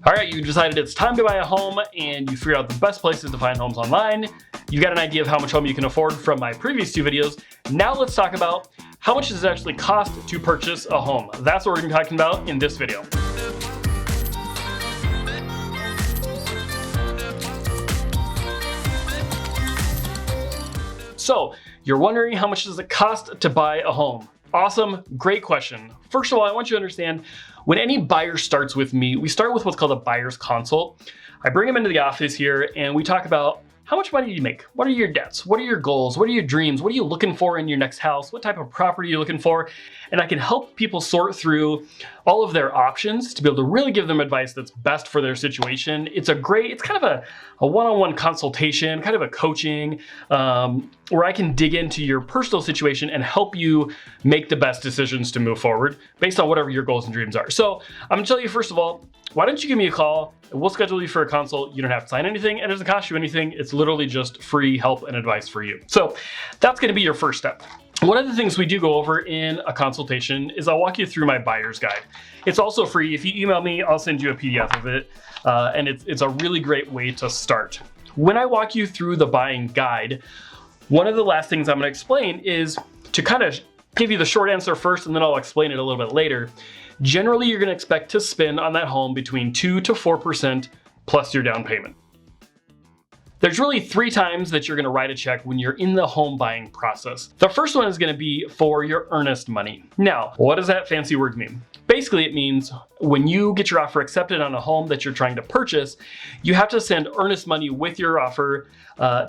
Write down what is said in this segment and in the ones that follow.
All right, you decided it's time to buy a home and you figured out the best places to find homes online. You got an idea of how much home you can afford from my previous two videos. Now let's talk about how much does it actually cost to purchase a home. That's what we're gonna be talking about in this video. So you're wondering how much does it cost to buy a home? Awesome, great question. First of all, I want you to understand when any buyer starts with me, we start with what's called a buyer's consult. I bring them into the office here and we talk about how much money do you make? What are your debts? What are your goals? What are your dreams? What are you looking for in your next house? What type of property are you looking for? And I can help people sort through all of their options to be able to really give them advice that's best for their situation. It's kind of a one-on-one consultation, kind of a coaching, where I can dig into your personal situation and help you make the best decisions to move forward based on whatever your goals and dreams are. So I'm gonna tell you, first of all, why don't you give me a call? We'll schedule you for a consult. You don't have to sign anything. It doesn't cost you anything. It's literally just free help and advice for you. So that's gonna be your first step. One of the things we do go over in a consultation is I'll walk you through my buyer's guide. It's also free. If you email me, I'll send you a PDF of it. And it's a really great way to start. When I walk you through the buying guide, one of the last things I'm gonna explain is to kind of give you the short answer first, and then I'll explain it a little bit later. Generally, you're gonna expect to spend on that home between 2 to 4% plus your down payment. There's really 3 times that you're gonna write a check when you're in the home buying process. The first one is gonna be for your earnest money. Now, what does that fancy word mean? Basically, it means when you get your offer accepted on a home that you're trying to purchase, you have to send earnest money with your offer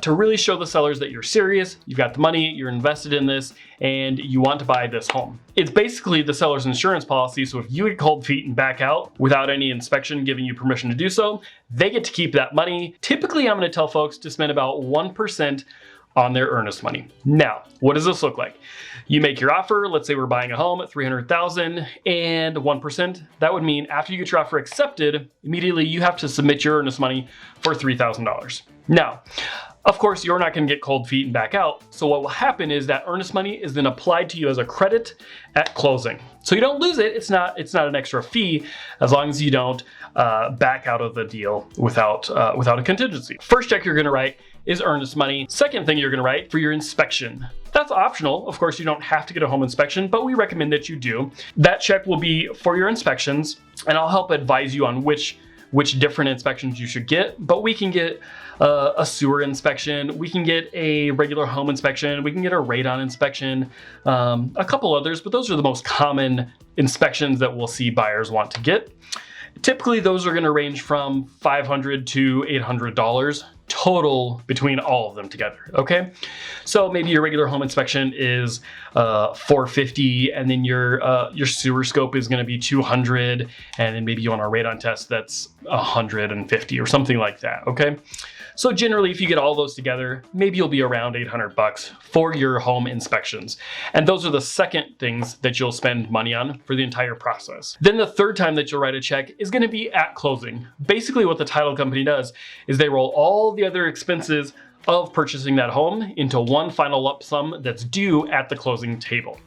to really show the sellers that you're serious, you've got the money, you're invested in this, and you want to buy this home. It's basically the seller's insurance policy, so if you get cold feet and back out without any inspection giving you permission to do so, they get to keep that money. Typically, I'm gonna tell folks to spend about 1% on their earnest money. Now, what does this look like? You make your offer, let's say we're buying a home at $300,000 and 1%. That would mean after you get your offer accepted, immediately you have to submit your earnest money for $3,000. Now, of course, you're not gonna get cold feet and back out. So what will happen is that earnest money is then applied to you as a credit at closing. So you don't lose it, it's not an extra fee as long as you don't back out of the deal without a contingency. First check you're gonna write is earnest money. Second thing you're gonna write for your inspection. That's optional. Of course, you don't have to get a home inspection, but we recommend that you do. That check will be for your inspections, and I'll help advise you on which different inspections you should get, but we can get a sewer inspection, we can get a regular home inspection, we can get a radon inspection, a couple others, but those are the most common inspections that we'll see buyers want to get. Typically, those are gonna range from $500 to $800 total between all of them together, okay? So maybe your regular home inspection is $450, and then your sewer scope is gonna be $200, and then maybe you want a radon test that's $150 or something like that, okay? So generally, if you get all those together, maybe you'll be around $800 for your home inspections. And those are the second things that you'll spend money on for the entire process. Then the third time that you'll write a check is gonna be at closing. Basically what the title company does is they roll all the other expenses of purchasing that home into one final lump sum that's due at the closing table.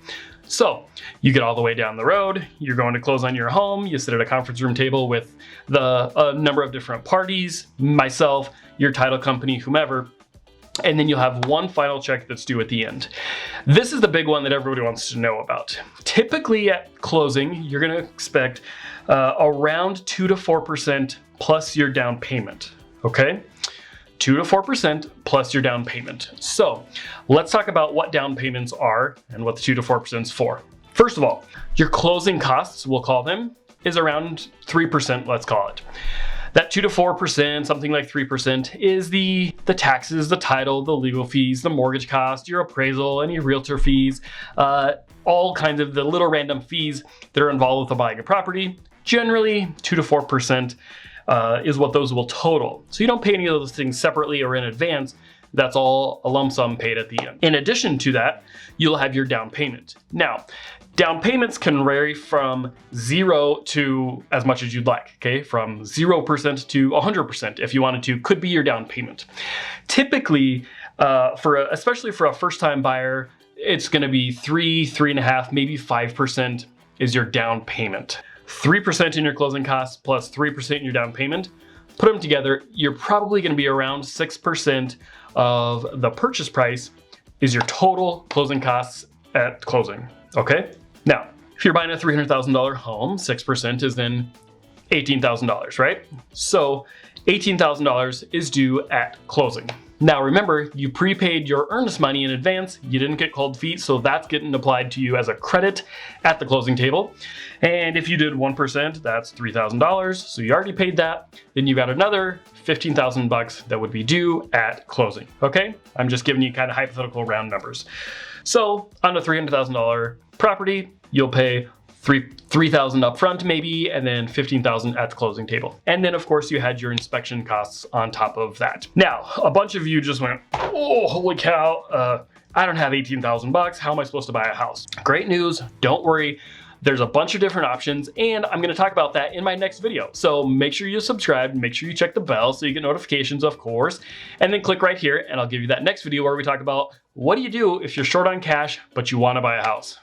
So you get all the way down the road, you're going to close on your home, you sit at a conference room table with a number of different parties, myself, your title company, whomever, and then you'll have one final check that's due at the end. This is the big one that everybody wants to know about. Typically at closing, you're gonna expect around 2 to 4% plus your down payment, okay? 2 to 4% plus your down payment. So let's talk about what down payments are and what the 2 to 4% is for. First of all, your closing costs, we'll call them, is around 3%, let's call it. That 2 to 4%, something like 3%, is the taxes, the title, the legal fees, the mortgage cost, your appraisal, any realtor fees, all kinds of the little random fees that are involved with buying a property. Generally, 2 to 4% is what those will total. So you don't pay any of those things separately or in advance. That's all a lump sum paid at the end. In addition to that, you'll have your down payment. Now, down payments can vary from 0 to as much as you'd like, okay? From 0% to 100% if you wanted to, could be your down payment. Typically, especially for a first-time buyer, it's gonna be 3.5, maybe 5% is your down payment. 3% in your closing costs plus 3% in your down payment. Put them together, you're probably gonna be around 6% of the purchase price is your total closing costs at closing, okay? Now, if you're buying a $300,000 home, 6% is then $18,000, right? So $18,000 is due at closing. Now remember, you prepaid your earnest money in advance, you didn't get cold feet, so that's getting applied to you as a credit at the closing table. And if you did 1%, that's $3,000, so you already paid that. Then you got another 15,000 bucks that would be due at closing, okay? I'm just giving you kind of hypothetical round numbers. So on a $300,000 property, you'll pay $3,000 up front maybe, and then $15,000 at the closing table. And then of course you had your inspection costs on top of that. Now, a bunch of you just went, oh, holy cow, I don't have 18,000 bucks. How am I supposed to buy a house? Great news, don't worry. There's a bunch of different options, and I'm gonna talk about that in my next video. So make sure you subscribe, make sure you check the bell so you get notifications, of course, and then click right here and I'll give you that next video where we talk about what do you do if you're short on cash, but you wanna buy a house.